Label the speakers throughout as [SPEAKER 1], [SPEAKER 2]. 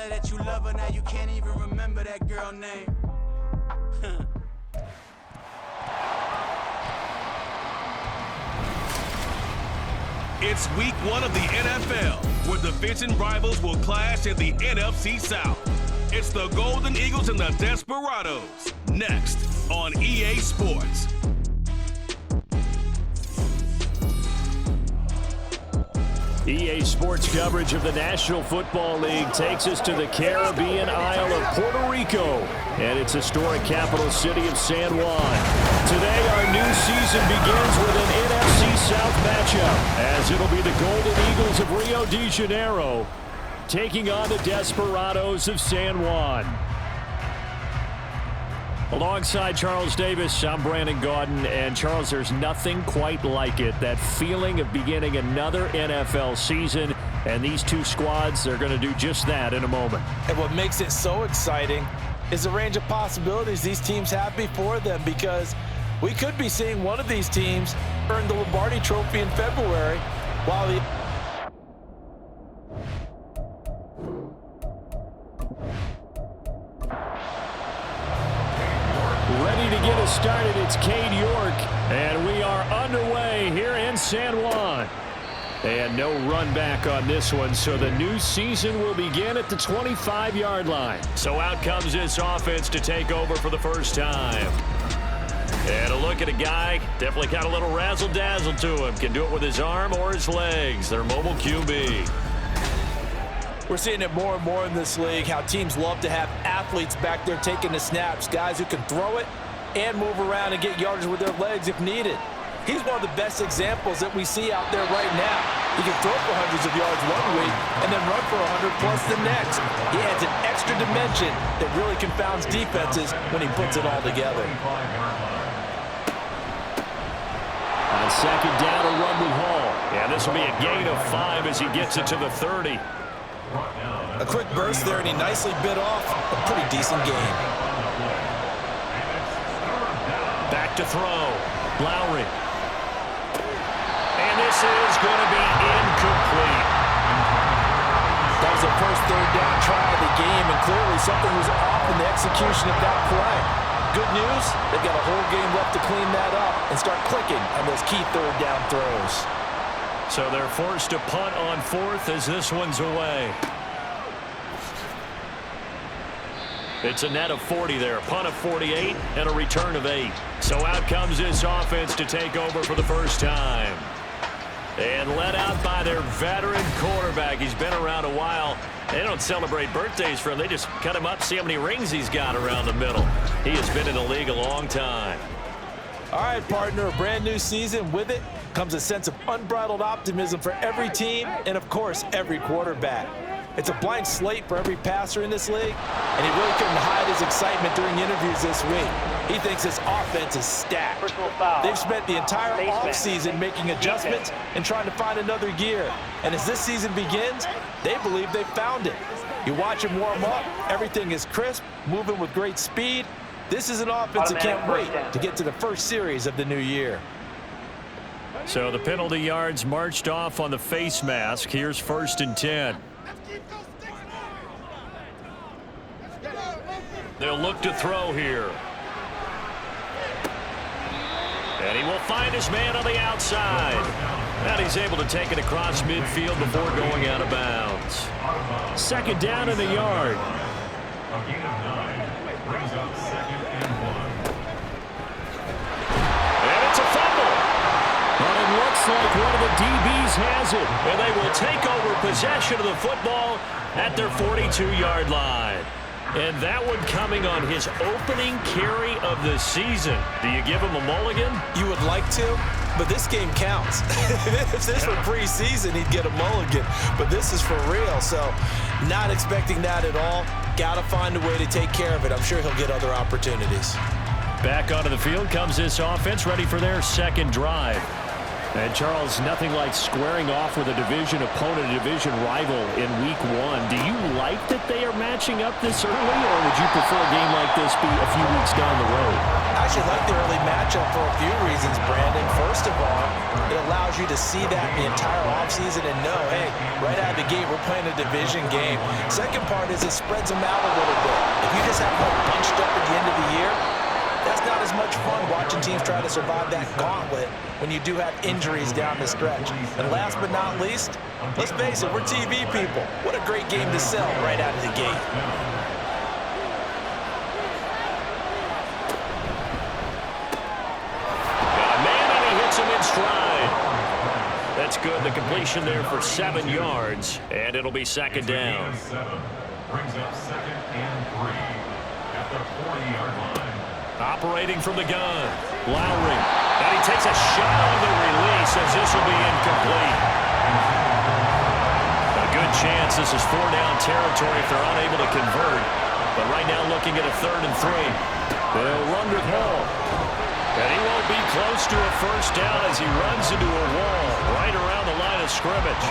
[SPEAKER 1] her that you love her, now you can't even remember that girl name.
[SPEAKER 2] It's week 1 of the NFL, where division rivals will clash in the NFC South. It's the Golden Eagles and the Desperados, next on EA Sports.
[SPEAKER 3] EA Sports coverage of the National Football League takes us to the Caribbean Isle of Puerto Rico and its historic capital city of San Juan. Today, our new season begins with an NFC South matchup, as it'll be the Golden Eagles of Rio de Janeiro taking on the Desperados of San Juan. Alongside Charles Davis, I'm Brandon Gaudin, and Charles, there's nothing quite like it. That feeling of beginning another NFL season, and these two squads are going to do just that in a moment.
[SPEAKER 4] And what makes it so exciting is the range of possibilities these teams have before them, because we could be seeing one of these teams earn the Lombardi Trophy in February, while the
[SPEAKER 3] ready to get us started, it's Cade York, and we are underway here in San Juan. And no run back on this one, so the new season will begin at the 25-yard line. So out comes this offense to take over for the first time. And a look at a guy, definitely got a little razzle-dazzle to him. Can do it with his arm or his legs. Their mobile QB.
[SPEAKER 4] We're seeing it more and more in this league, how teams love to have athletes back there taking the snaps, guys who can throw it and move around and get yardage with their legs if needed. He's one of the best examples that we see out there right now. He can throw for hundreds of yards one week and then run for 100 plus the next. He adds an extra dimension that really confounds defenses when he puts it all together.
[SPEAKER 3] On second down, a run with Hall. Yeah, this will be a gain of 5 as he gets it to the 30.
[SPEAKER 4] A quick burst there, and he nicely bit off a pretty decent game.
[SPEAKER 3] Back to throw. Lowry. And this is going to be incomplete.
[SPEAKER 4] That was the first third down try of the game, and clearly something was off in the execution of that play. Good news, they've got a whole game left to clean that up and start clicking on those key third down throws.
[SPEAKER 3] So they're forced to punt on fourth as this one's away. It's a net of 40 there, punt of 48 and a return of 8. So out comes this offense to take over for the first time. And led out by their veteran quarterback. He's been around a while. They don't celebrate birthdays for him. They just cut him up, see how many rings he's got around the middle. He has been in the league a long time.
[SPEAKER 4] All right, partner, a brand new season. With it comes a sense of unbridled optimism for every team and, of course, every quarterback. It's a blank slate for every passer in this league, and he really couldn't hide his excitement during interviews this week. He thinks his offense is stacked. They've spent the entire offseason making adjustments and trying to find another gear. And as this season begins, they believe they've found it. You watch him warm up, everything is crisp, moving with great speed. This is an offense that can't wait to get to the first series of the new year.
[SPEAKER 3] So the penalty yards marched off on the face mask. Here's 1st and 10. They'll look to throw here. And he will find his man on the outside. And he's able to take it across midfield before going out of bounds. 2nd down in the yard. And it's a fumble. But it looks like one of the DBs has it. And they will take over possession of the football at their 42-yard line. And that one coming on his opening carry of the season. Do you give him a mulligan?
[SPEAKER 4] You would like to, but this game counts. If this were preseason, he'd get a mulligan. But this is for real, so not expecting that at all. Got to find a way to take care of it. I'm sure he'll get other opportunities.
[SPEAKER 3] Back onto the field comes this offense, ready for their second drive. And Charles, nothing like squaring off with a division opponent, a division rival in week 1. Do you like that they are matching up this early, or would you prefer a game like this be a few weeks down the road?
[SPEAKER 4] I actually like the early matchup for a few reasons, Brandon. First of all, it allows you to see that the entire offseason and know, hey, right out of the gate, we're playing a division game. Second part is it spreads them out a little bit. If you just have them bunched up at the end of the year, that's not as much fun watching teams try to survive that gauntlet when you do have injuries down the stretch. And last but not least, let's face it, we're TV people. What a great game to sell right out of the gate.
[SPEAKER 3] Got a man, and he hits him in stride. That's good. The completion there for 7 yards, and it'll be second down.
[SPEAKER 5] Brings up 2nd and 3 at the 40-yard line.
[SPEAKER 3] Operating from the gun, Lowry, and he takes a shot on the release as this will be incomplete. A good chance this is 4-down territory if they're unable to convert, but right now looking at a 3rd and 3. They'll run with Hall, and he won't be close to a first down as he runs into a wall right around the line of scrimmage.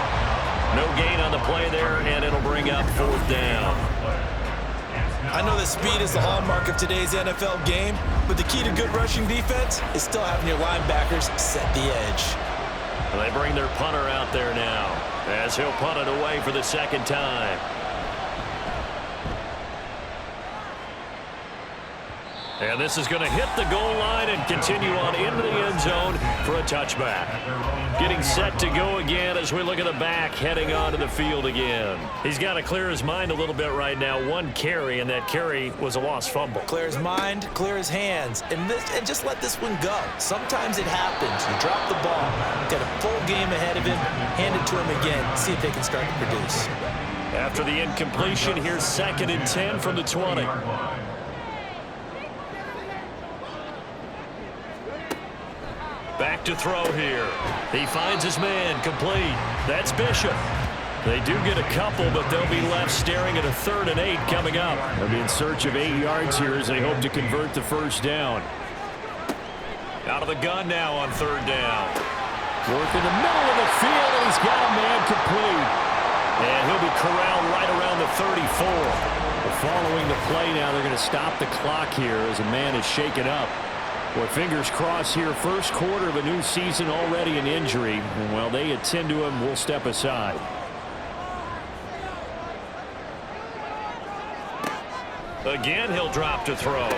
[SPEAKER 3] No gain on the play there, and it'll bring up 4th down.
[SPEAKER 4] I know that speed is the hallmark of today's NFL game, but the key to good rushing defense is still having your linebackers set the edge.
[SPEAKER 3] They bring their punter out there now as he'll punt it away for the 2nd time. And this is going to hit the goal line and continue on into the end zone for a touchback. Getting set to go again as we look at the back heading onto the field again. He's got to clear his mind a little bit right now. 1 carry, and that carry was a lost fumble.
[SPEAKER 4] Clear his mind, clear his hands, and just let this one go. Sometimes it happens. You drop the ball, got a full game ahead of him, hand it to him again, see if they can start to produce.
[SPEAKER 3] After the incompletion, here's 2nd and 10 from the 20. Back to throw here. He finds his man, complete. That's Bishop. They do get a couple, but they'll be left staring at a 3rd and 8 coming up. They'll be in search of 8 yards here as they hope to convert the first down. Out of the gun now on 3rd down. Work in the middle of the field, and he's got a man complete. And he'll be corralled right around the 34. Following the play now, they're going to stop the clock here as a man is shaken up. Well, fingers crossed here, first quarter of a new season, already an injury. And while they attend to him, we'll step aside. Again, he'll drop to throw.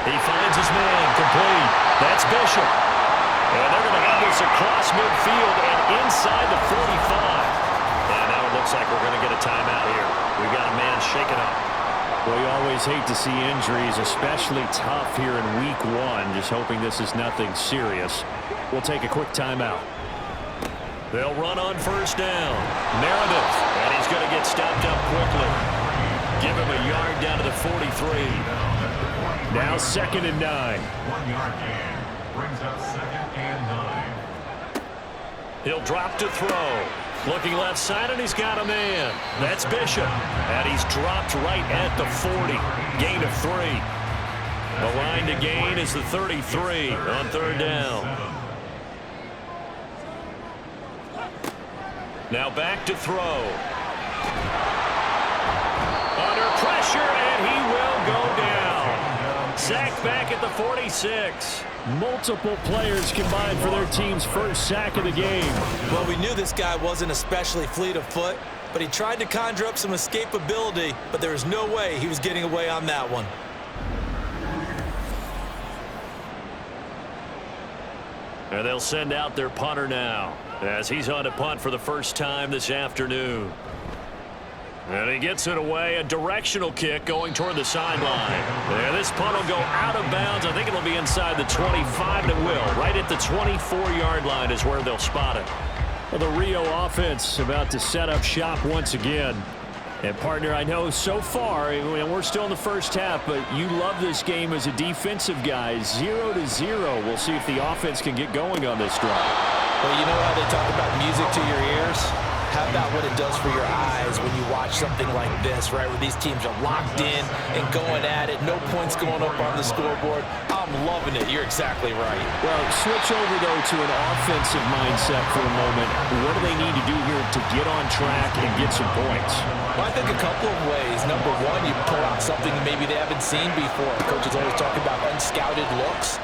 [SPEAKER 3] He finds his man, complete. That's Bishop. And they're going to have this across midfield and inside the 45. And now it looks like we're going to get a timeout here. We've got a man shaken up. Well, you always hate to see injuries, especially tough here in week 1. Just hoping this is nothing serious. We'll take a quick timeout. They'll run on first down. Meredith, and he's going to get stopped up quickly. Give him a yard down to the 43. Now 2nd and 9.
[SPEAKER 5] 1-yard gain brings up 2nd and 9.
[SPEAKER 3] He'll drop to throw. Looking left side, and he's got a man. That's Bishop. And he's dropped right at the 40. Gain of 3. The line to gain is the 33 on 3rd down. Now back to throw. Under pressure, and he will go down. Sacked back at the 46. Multiple players combined for their team's first sack of the game.
[SPEAKER 4] Well, we knew this guy wasn't especially fleet of foot, but he tried to conjure up some escapability, but there was no way he was getting away on that one.
[SPEAKER 3] And they'll send out their punter now as he's on to punt for the first time this afternoon. And he gets it away, a directional kick going toward the sideline. And this punt will go out of bounds. I think it'll be inside the 25, and it will. Right at the 24-yard line is where they'll spot it. Well, the Rio offense about to set up shop once again. And, partner, I know so far, and we're still in the first half, but you love this game as a defensive guy. 0-0. We'll see if the offense can get going on this drive.
[SPEAKER 4] Well, you know how they talk about music to your ears? how about what it does for your eyes when you watch something like this, right, where these teams are locked in and going at it, no points going up on the scoreboard. I'm loving it. You're exactly right.
[SPEAKER 3] Well, switch over, though, to an offensive mindset for a moment. What do they need to do here to get on track and get some points?
[SPEAKER 4] Well, I think a couple of ways. Number one, you pull out something maybe they haven't seen before. Coaches always talk about unscouted looks.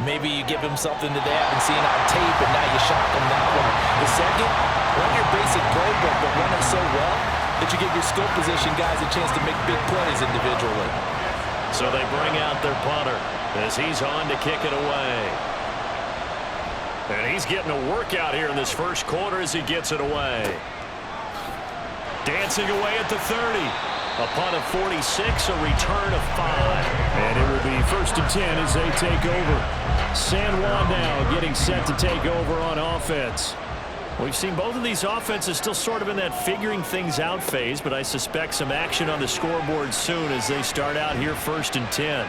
[SPEAKER 4] Maybe you give them something that they haven't seen on tape, and now you shock them that way. The second, run your basic playbook, but run it so well that you give your skill position guys a chance to make big plays individually.
[SPEAKER 3] So they bring out their punter as he's on to kick it away. And he's getting a workout here in this first quarter as he gets it away. Dancing away at the 30. A punt of 46, a return of 5. And it will be 1st and 10 as they take over. San Juan now getting set to take over on offense. We've seen both of these offenses still sort of in that figuring things out phase, but I suspect some action on the scoreboard soon as they start out here 1st and 10.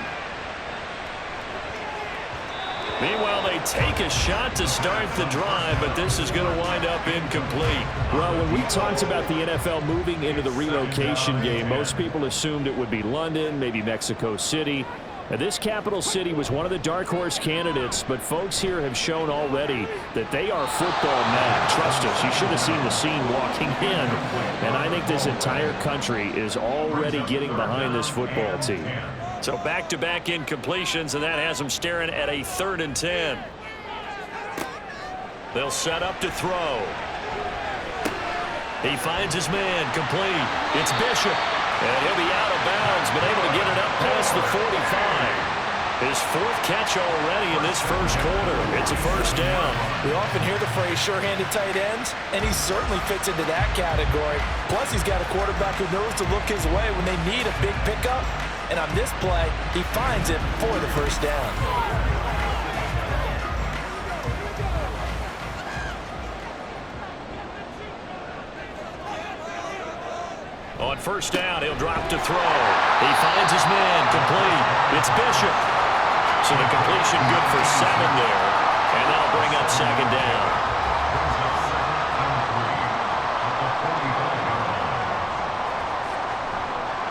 [SPEAKER 3] Meanwhile, they take a shot to start the drive, but this is going to wind up incomplete. Well, when we talked about the NFL moving into the relocation game, most people assumed it would be London, maybe Mexico City. Now, this capital city was one of the dark horse candidates, but folks here have shown already that they are football mad. Trust us, you should have seen the scene walking in. And I think this entire country is already getting behind this football team. So back-to-back incompletions, and that has them staring at a 3rd and 10. They'll set up to throw. He finds his man, complete. It's Bishop, and he'll be out of bounds, but able to get it up past the 45. His 4th catch already in this first quarter. It's a 1st down.
[SPEAKER 4] We often hear the phrase sure-handed tight ends, and he certainly fits into that category. Plus, he's got a quarterback who knows to look his way when they need a big pickup. And on this play, he finds it for the 1st down.
[SPEAKER 3] On 1st down, he'll drop to throw. He finds his man, complete. It's Bishop. So the completion good for 7 there. And that'll bring up 2nd down.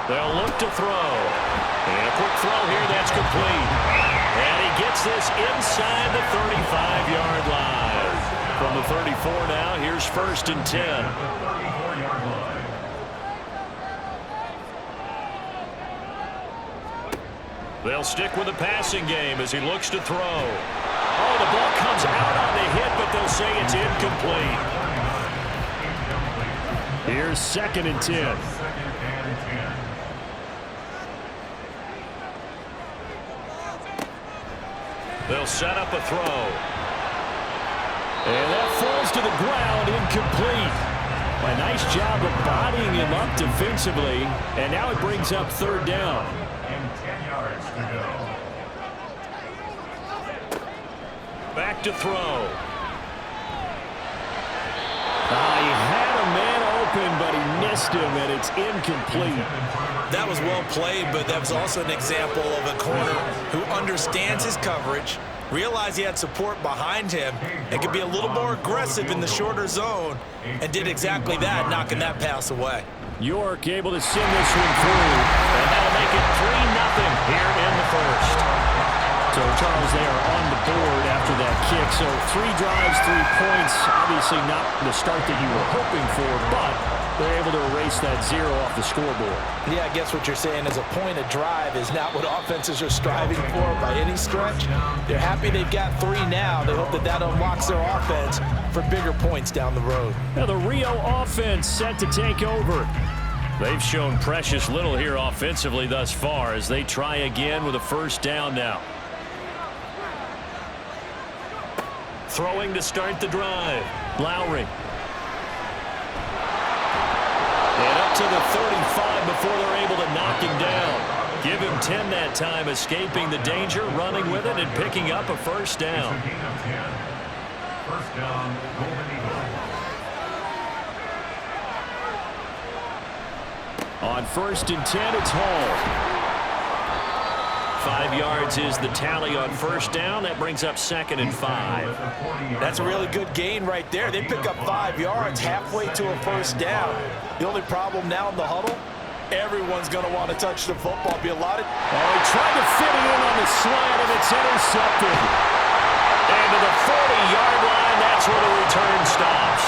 [SPEAKER 3] They'll look to throw. And a quick throw here, that's complete. And he gets this inside the 35-yard line. From the 34 now, here's 1st and 10. They'll stick with the passing game as he looks to throw. Oh, the ball comes out on the hit, but they'll say it's incomplete. Here's 2nd and 10. They'll set up a throw. And that falls to the ground, incomplete. A nice job of bodying him up defensively. And now it brings up 3rd down.
[SPEAKER 5] And 10 yards to go.
[SPEAKER 3] Back to throw. He had a man open, but he missed him, and it's incomplete.
[SPEAKER 4] That was well played, but that was also an example of a corner who understands his coverage, realized he had support behind him, and could be a little more aggressive in the shorter zone, and did exactly that, knocking that pass away.
[SPEAKER 3] York able to send this one through, and that'll make it 3-0 here in the 1st. So, Charles, they are on the board after that kick. So 3 drives, 3 points. Obviously not the start that you were hoping for, but they're able to erase that 0 off the scoreboard.
[SPEAKER 4] Yeah, I guess what you're saying is a point of drive is not what offenses are striving for by any stretch. They're happy they've got 3 now. They hope that that unlocks their offense for bigger points down the road.
[SPEAKER 3] Now the Rio offense set to take over. They've shown precious little here offensively thus far as they try again with a 1st down now. Throwing to start the drive. Lowry. And up to the 35 before they're able to knock him down. Give him 10 that time, escaping the danger, running with it, and picking up a 1st down.
[SPEAKER 5] It's a gain of 10. 1st down, Golden Eagles.
[SPEAKER 3] On 1st and 10, it's Hall. 5 yards is the tally on first down. That brings up 2nd and 5.
[SPEAKER 4] That's a really good gain right there. They pick up 5 yards halfway to a first down. The only problem now in the huddle, everyone's going to want to touch the football. Be a lot of...
[SPEAKER 3] Oh, he tried to fit it in on the slant, and it's intercepted. And to the 40-yard line, that's where the return stops.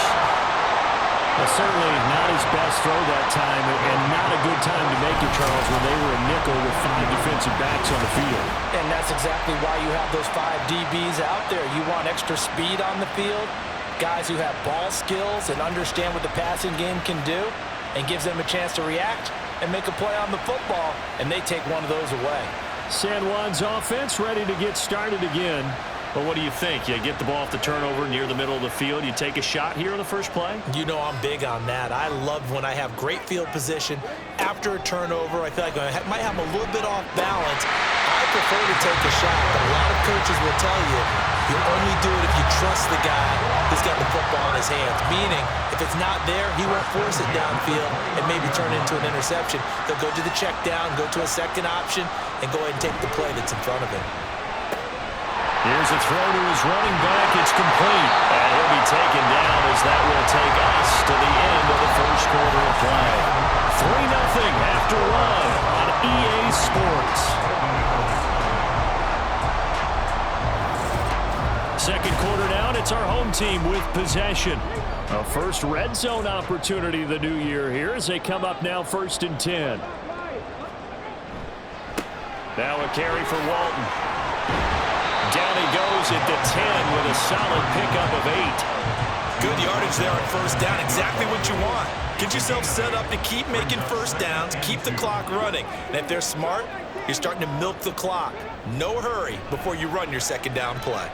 [SPEAKER 3] Well, certainly not his best throw that time, and not a good time to make it, Charles, when they were a nickel with 5 defensive backs on the field.
[SPEAKER 4] And that's exactly why you have those 5 DBs out there. You want extra speed on the field, guys who have ball skills and understand what the passing game can do, and gives them a chance to react and make a play on the football, and they take one of those away.
[SPEAKER 3] San Juan's offense ready to get started again. Well, what do you think? You get the ball off the turnover near the middle of the field. You take a shot here on the first play?
[SPEAKER 4] You know I'm big on that. I love when I have great field position. After a turnover, I feel like I might have a little bit off balance. I prefer to take a shot, but a lot of coaches will tell you only do it if you trust the guy who's got the football in his hands. Meaning, if it's not there, he won't force it downfield and maybe turn it into an interception. They'll go to the check down, go to a second option, and go ahead and take the play that's in front of him.
[SPEAKER 3] Here's a throw to his running back. It's complete. And he'll be taken down as that will take us to the end of the first quarter of play. 3-0 after one on EA Sports. Second quarter down, it's our home team with possession. A first red zone opportunity the new year here as they come up now 1st and 10. Now a carry for Walton. Down he goes at the 10 with a solid pickup of 8.
[SPEAKER 4] Good yardage there on first down. Exactly what you want. Get yourself set up to keep making first downs, keep the clock running. And if they're smart, you're starting to milk the clock. No hurry before you run your second down play.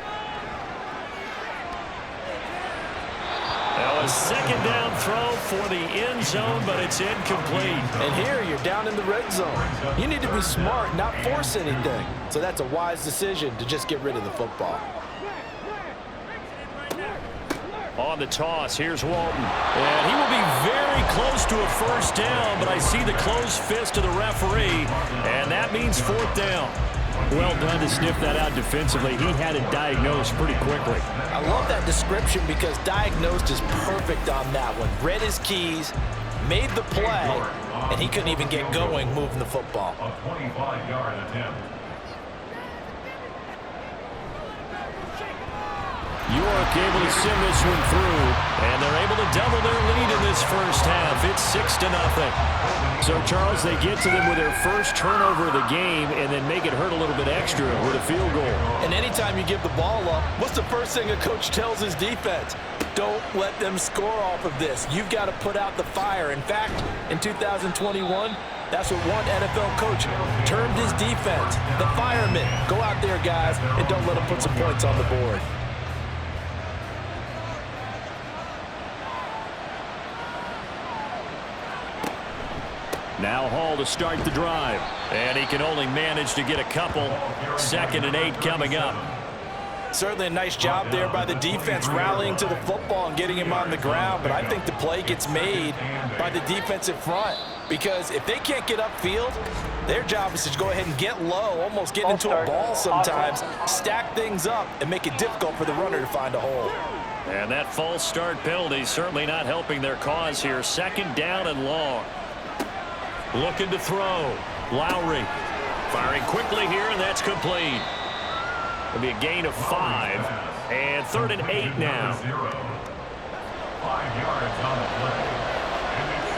[SPEAKER 3] Now a second down throw for the end zone, but it's incomplete.
[SPEAKER 4] And here you're down in the red zone. You need to be smart, not force anything. So that's a wise decision to just get rid of the football.
[SPEAKER 3] On the toss, here's Walton. And he will be very close to a first down, but I see the closed fist of the referee, and that means 4th down. Well done to sniff that out defensively. He had it diagnosed pretty quickly.
[SPEAKER 4] I love that description because diagnosed is perfect on that one. Read his keys, made the play, and he couldn't even get going moving the football.
[SPEAKER 5] A 25-yard attempt.
[SPEAKER 3] York able to send this one through, and they're able to double their lead in this first half. It's 6-0. So, Charles, they get to them with their first turnover of the game and then make it hurt a little bit extra with a field goal.
[SPEAKER 4] And anytime you give the ball up, what's the first thing a coach tells his defense? Don't let them score off of this. You've got to put out the fire. In fact, in 2021, that's what one NFL coach termed his defense, the firemen. Go out there, guys, and don't let them put some points on the board.
[SPEAKER 3] Now Hall to start the drive. And he can only manage to get a couple. 2nd and 8 coming up.
[SPEAKER 4] Certainly a nice job there by the defense rallying to the football and getting him on the ground. But I think the play gets made by the defensive front. Because if they can't get upfield, their job is to go ahead and get low, almost get into a ball sometimes, stack things up, and make it difficult for the runner to find a hole.
[SPEAKER 3] And that false start penalty certainly not helping their cause here. 2nd down and long. Looking to throw. Lowry firing quickly here, and that's complete. It'll be a gain of 5. And 3rd and 8 now.
[SPEAKER 5] 5 yards on the play. And it's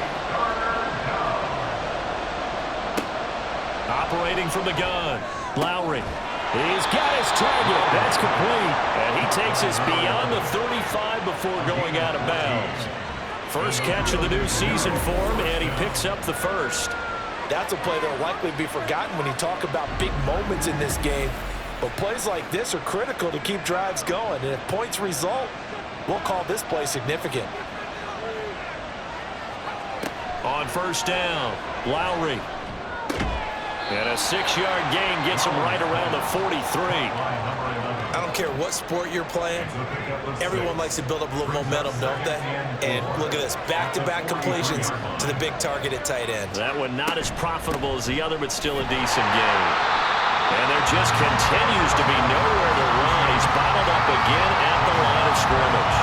[SPEAKER 3] Operating from the gun. Lowry. He's got his target. That's complete. And he takes us beyond the 35 before going out of bounds. First catch of the new season for him, and he picks up the first.
[SPEAKER 4] That's a play that will likely be forgotten when you talk about big moments in this game. But plays like this are critical to keep drives going. And if points result, we'll call this play significant.
[SPEAKER 3] On first down, Lowry. And a 6-yard gain gets him right around the 43.
[SPEAKER 4] I don't don't care what sport you're playing, everyone likes to build up a little momentum, don't they? And look at this, back-to-back completions to the big target at tight end.
[SPEAKER 3] That one not as profitable as the other, but still a decent game. And there just continues to be nowhere to run. He's bottled up again at the line of scrimmage.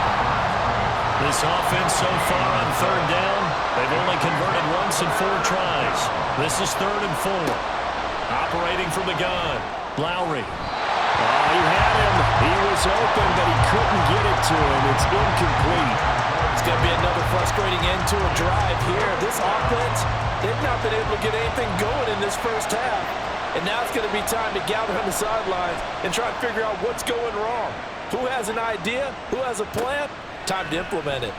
[SPEAKER 3] This offense so far on third down, they've only converted once in 4 tries. This is 3rd and 4. Operating from the gun, Lowry. Oh, he had him. He was open, but he couldn't get it to him. It's incomplete.
[SPEAKER 4] It's going to be another frustrating end to a drive here. This offense, they've not been able to get anything going in this first half. And now it's going to be time to gather on the sidelines and try to figure out what's going wrong. Who has an idea? Who has a plan? Time to implement it.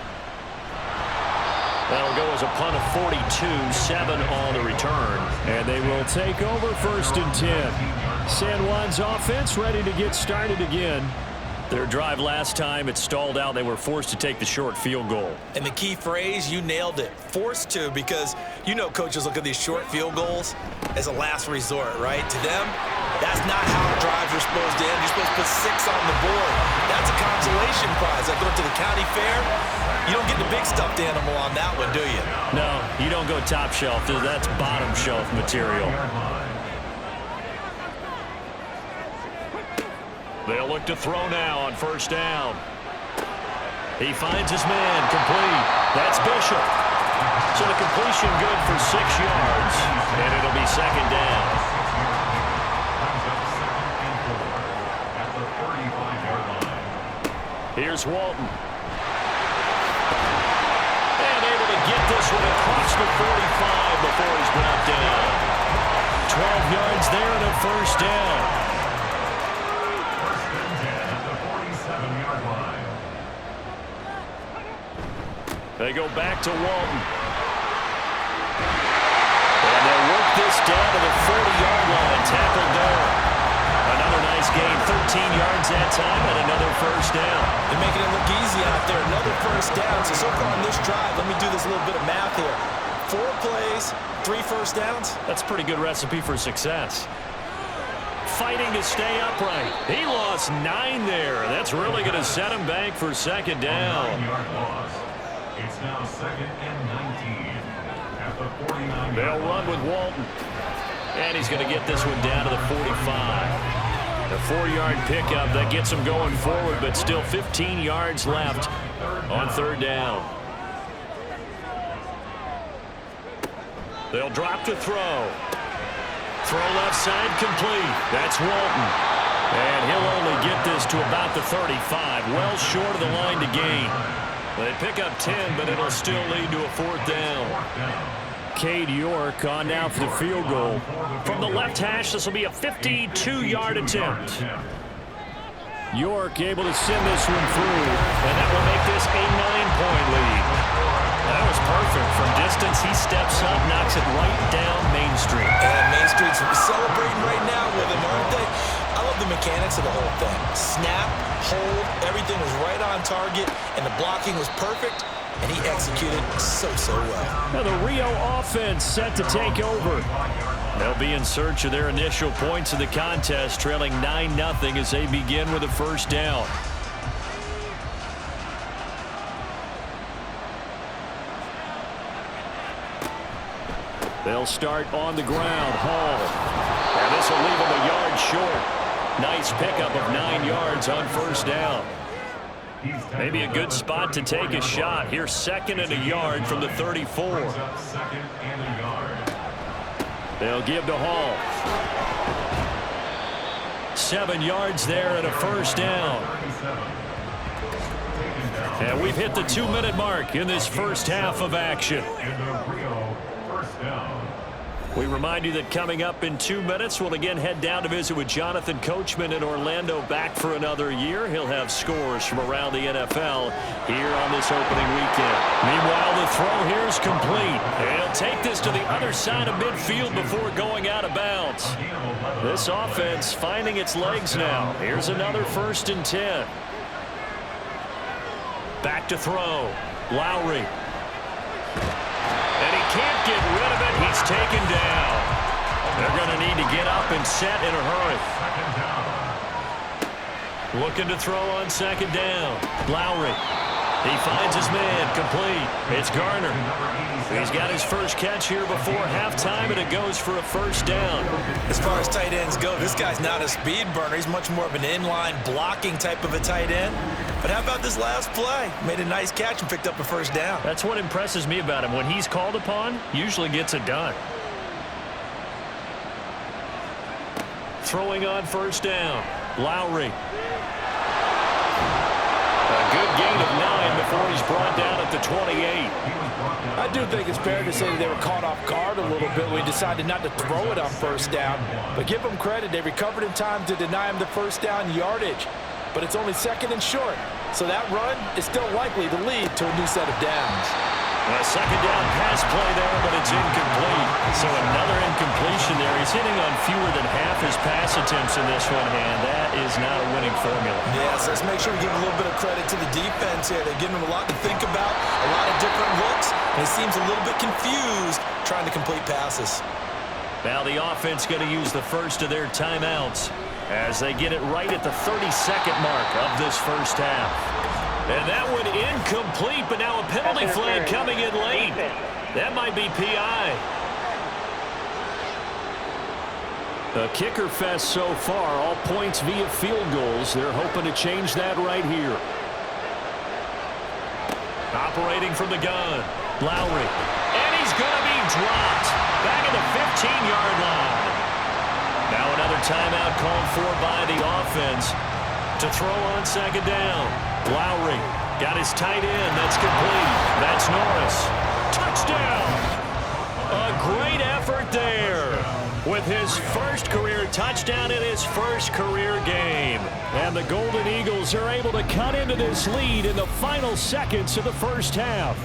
[SPEAKER 3] That'll go as a punt of 42, 7 on the return. And they will take over 1st and 10. San Juan's offense ready to get started again. Their drive last time, it stalled out. They were forced to take the short field goal.
[SPEAKER 4] And the key phrase, you nailed it. Forced to, because you know coaches look at these short field goals as a last resort, right? To them, that's not how drives are supposed to end. You're supposed to put 6 on the board. That's a consolation prize. Like going to the county fair, you don't get the big stuffed animal on that one, do you?
[SPEAKER 3] No, you don't go top shelf. That's bottom shelf material. They'll look to throw now on 1st down. He finds his man, complete. That's Bishop. So the completion good for 6 yards, and it'll be 2nd down. Here's Walton. And able to get this one across the 45 before he's brought down. 12 yards there and a 1st down. They go back to Walton. And they'll work this down to the 40-yard line. Tackled there. Another nice gain. 13 yards that time and another 1st down.
[SPEAKER 4] They're making it look easy out there. Another 1st down. So far on this drive, let me do this little bit of math here. 4 plays, 3 1st downs.
[SPEAKER 3] That's a pretty good recipe for success. Fighting to stay upright. He lost 9 there. That's really going to set him back for 2nd down.
[SPEAKER 5] It's now 2nd and 19 at the 49.
[SPEAKER 3] They'll run with Walton. And he's going to get this one down to the 45. A 4-yard pickup that gets him going forward, but still 15 yards left on 3rd down. They'll drop to throw. Throw left side complete. That's Walton. And he'll only get this to about the 35, well short of the line to gain. They pick up 10, but it'll still lead to a 4th down. Cade York on now for the field goal. From the left hash, this will be a 52-yard attempt. York able to send this one through, and that will make this a 9-point lead. That was perfect. From distance, he steps up, knocks it right down Main Street.
[SPEAKER 4] And Main Street's celebrating right now with him, aren't they? I love the mechanics of the whole thing. Snap, hold, everything was right on target, and the blocking was perfect, and he executed so well.
[SPEAKER 3] Now the Rio offense set to take over. They'll be in search of their initial points of the contest, trailing 9-0 as they begin with a 1st down. They'll start on the ground. Hall. And this will leave him a yard short. Nice pickup of 9 yards on 1st down. Maybe a good spot to take a shot. Here's 2nd and a yard from the 34. They'll give to Hall. 7 yards there and a 1st down. And we've hit the 2-minute mark in this first half of action. We remind you that coming up in 2 minutes, we'll again head down to visit with Jonathan Coachman in Orlando, back for another year. He'll have scores from around the NFL here on this opening weekend. Meanwhile, the throw here is complete. He'll take this to the other side of midfield before going out of bounds. This offense finding its legs now. Here's another 1st and 10. Back to throw. Lowry. And he can't get rid of it. He's taken down. They're going to need to get up and set in a hurry. Looking to throw on second down. Lowry. He finds his man, complete. It's Garner. He's got his first catch here before halftime, and it goes for a first down.
[SPEAKER 4] As far as tight ends go, this guy's not a speed burner. He's much more of an inline blocking type of a tight end. But how about this last play? Made a nice catch and picked up a first down.
[SPEAKER 3] That's what impresses me about him. When he's called upon, usually gets it done. Throwing on first down. Lowry. A good gain of 9 before he's brought down at the 28.
[SPEAKER 4] I do think it's fair to say that they were caught off guard a little bit when he decided not to throw it on first down. But give them credit. They recovered in time to deny him the first down yardage. But it's only second and short. So that run is still likely to lead to a new set of downs.
[SPEAKER 3] A second down pass play there, but it's incomplete. So another incompletion there. He's hitting on fewer than half his pass attempts in this one, and that is not a winning formula.
[SPEAKER 4] Yes, let's make sure we give a little bit of credit to the defense here. They're giving him a lot to think about, a lot of different looks, and he seems a little bit confused trying to complete passes.
[SPEAKER 3] Now the offense going to use the first of their timeouts as they get it right at the 30-second mark of this first half. And that one incomplete, but now a penalty flag coming in late. That might be PI. A kicker fest so far, all points via field goals. They're hoping to change that right here. Operating from the gun, Lowry. And he's going to be dropped back at the 15-yard line. Now another timeout called for by the offense to throw on second down. Lowry got his tight end. That's complete. That's Norris. Touchdown! A great effort there with his first career touchdown in his first career game. And the Golden Eagles are able to cut into this lead in the final seconds of the first half.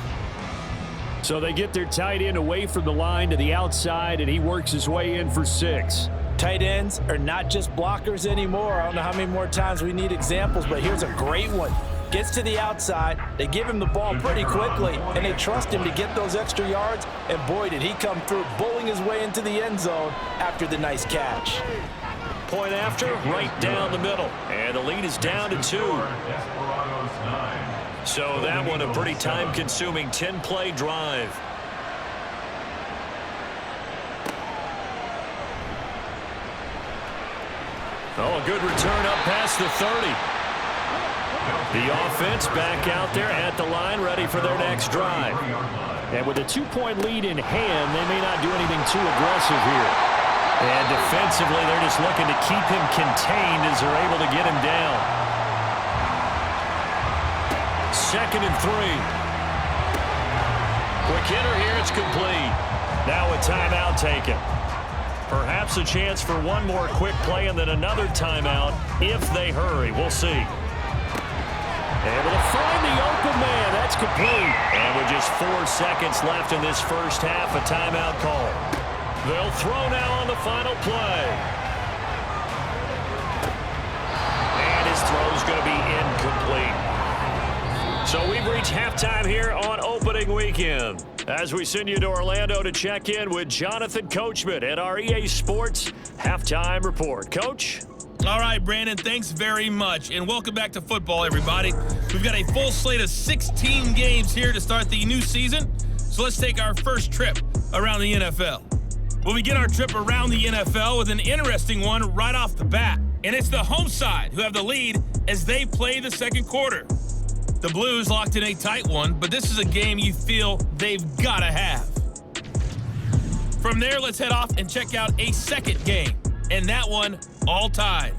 [SPEAKER 3] So they get their tight end away from the line to the outside, and he works his way in for 6.
[SPEAKER 4] Tight ends are not just blockers anymore. I don't know how many more times we need examples, but here's a great one. Gets to the outside, they give him the ball pretty quickly, and they trust him to get those extra yards, and boy, did he come through, bowling his way into the end zone after the nice catch.
[SPEAKER 3] Point after, right down the middle, and the lead is down to 2. So that one a pretty time-consuming 10-play drive. Oh, a good return up past the 30. The offense back out there at the line, ready for their next drive. And with a 2-point lead in hand, they may not do anything too aggressive here. And defensively, they're just looking to keep him contained as they're able to get him down. 2nd and 3. Quick hitter here, it's complete. Now a timeout taken. Perhaps a chance for one more quick play and then another timeout if they hurry. We'll see. Able to find the open man. That's complete. And with just 4 seconds left in this first half, a timeout call. They'll throw now on the final play. And his throw's going to be incomplete. So we've reached halftime here on opening weekend, as we send you to Orlando to check in with Jonathan Coachman at our EA Sports Halftime Report. Coach?
[SPEAKER 6] All right, Brandon, thanks very much. And welcome back to football, everybody. We've got a full slate of 16 games here to start the new season. So let's take our first trip around the NFL. We'll begin our trip around the NFL with an interesting one right off the bat. And it's the home side who have the lead as they play the second quarter. The Blues locked in a tight one, but this is a game you feel they've got to have. From there, let's head off and check out a second game, and that one all tied.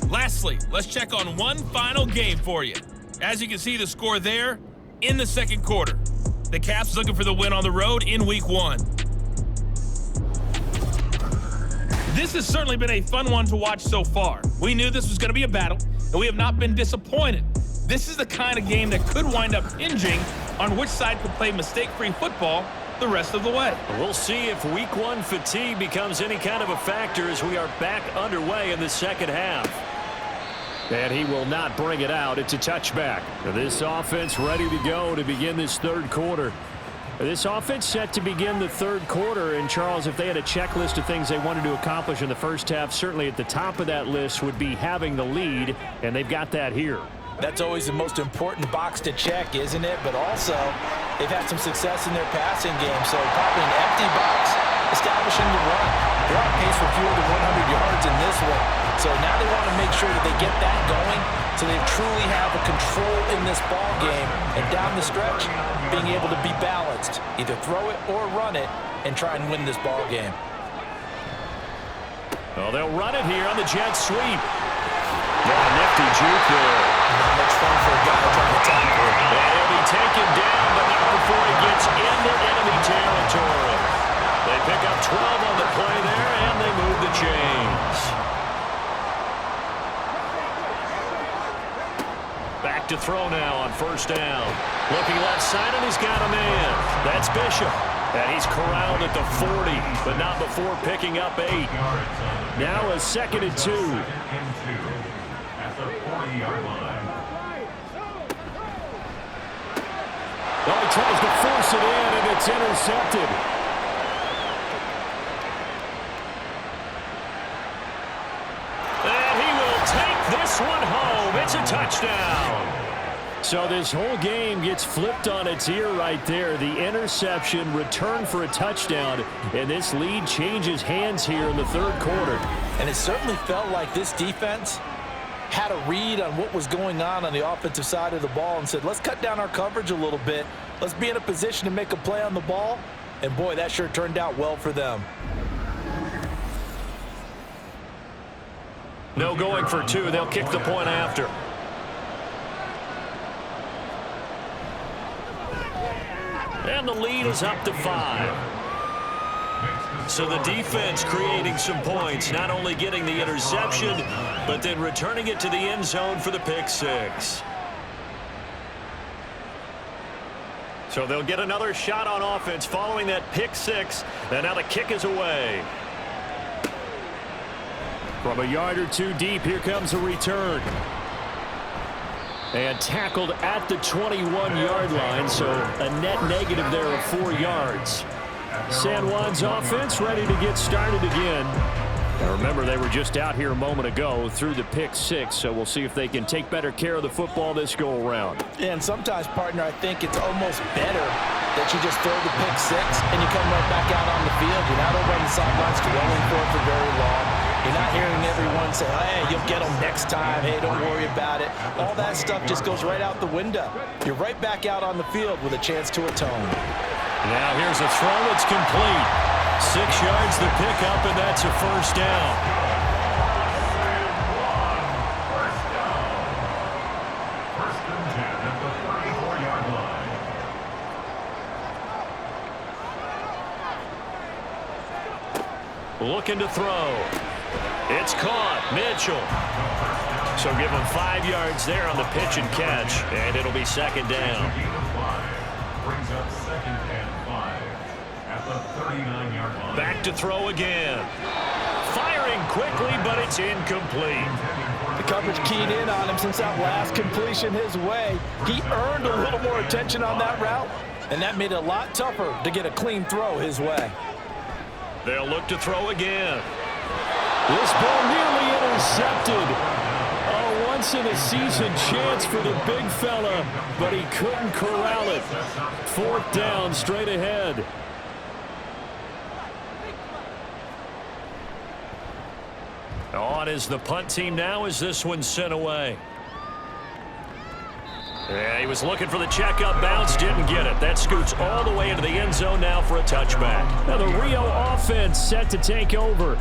[SPEAKER 6] Lastly, let's check on one final game for you. As you can see the score there in the second quarter. The Caps looking for the win on the road in Week 1. This has certainly been a fun one to watch so far. We knew this was going to be a battle, and we have not been disappointed. This is the kind of game that could wind up hinging on which side could play mistake-free football the rest of the way.
[SPEAKER 3] We'll see if Week 1 fatigue becomes any kind of a factor as we are back underway in the second half. And he will not bring it out. It's a touchback. This offense ready to go to begin this third quarter. This offense set to begin the third quarter. And, Charles, if they had a checklist of things they wanted to accomplish in the first half, certainly at the top of that list would be having the lead, and they've got that here.
[SPEAKER 4] That's always the most important box to check, isn't it? But also, they've had some success in their passing game, so probably an empty box establishing the run. They're on pace for fewer than 100 yards in this one. So now they want to make sure that they get that going so they truly have a control in this ball game. And down the stretch, being able to be balanced. Either throw it or run it and try and win this ball game.
[SPEAKER 3] Well, they'll run it here on the jet sweep. Nifty juke there.
[SPEAKER 4] Not much fun for a guy trying to tackle it.
[SPEAKER 3] And he'll be taken down, but not before he gets into enemy territory. They pick up 12 on the play there, and they move the chains. Back to throw now on first down. Looking left side, and he's got a man. That's Bishop. And he's corralled at the 40, but not before picking up 8. Now a 2nd and 2.
[SPEAKER 5] At the 40-yard line.
[SPEAKER 3] Well, he tries to force it in, and it's intercepted. And he will take this one home. It's a touchdown. So this whole game gets flipped on its ear right there. The interception, return for a touchdown, and this lead changes hands here in the third quarter.
[SPEAKER 4] And it certainly felt like this defense had a read on what was going on the offensive side of the ball and said, let's cut down our coverage a little bit. Let's be in a position to make a play on the ball. And, boy, that sure turned out well for them.
[SPEAKER 3] No going for 2. They'll kick the point after. And the lead is up to 5. So the defense creating some points, not only getting the interception, but then returning it to the end zone for the pick 6. So they'll get another shot on offense following that pick 6, and now the kick is away. From a yard or 2 deep, here comes a return. And tackled at the 21-yard line, so a net negative there of 4 yards. San Juan's offense ready to get started again. Now remember, they were just out here a moment ago through the pick 6, so we'll see if they can take better care of the football this go-around.
[SPEAKER 4] And sometimes, partner, I think it's almost better that you just throw the pick 6 and you come right back out on the field. You're not over on the sidelines dwelling for very long. You're not hearing everyone say, hey, you'll get them next time. Hey, don't worry about it. All that stuff just goes right out the window. You're right back out on the field with a chance to atone.
[SPEAKER 3] Now here's a throw that's complete. 6 yards the pickup, and that's a first down.
[SPEAKER 5] First and 10 at the 34-yard line.
[SPEAKER 3] Looking to throw. It's caught. Mitchell. So give him 5 yards there on the pitch and catch, and it'll be second down.
[SPEAKER 5] Brings up 2nd and 5 at the 39-yard line.
[SPEAKER 3] Back to throw again. Firing quickly, but it's incomplete.
[SPEAKER 4] The coverage keyed in on him since that last completion his way. He earned a little more attention on that route, and that made it a lot tougher to get a clean throw his way.
[SPEAKER 3] They'll look to throw again. This ball nearly intercepted. A once-in-a-season chance for the big fella, but he couldn't corral it. 4th down, straight ahead. On is the punt team now as this one's sent away. Yeah, he was looking for the checkup bounce, didn't get it. That scoots all the way into the end zone now for a touchback. Now the Rio offense set to take over.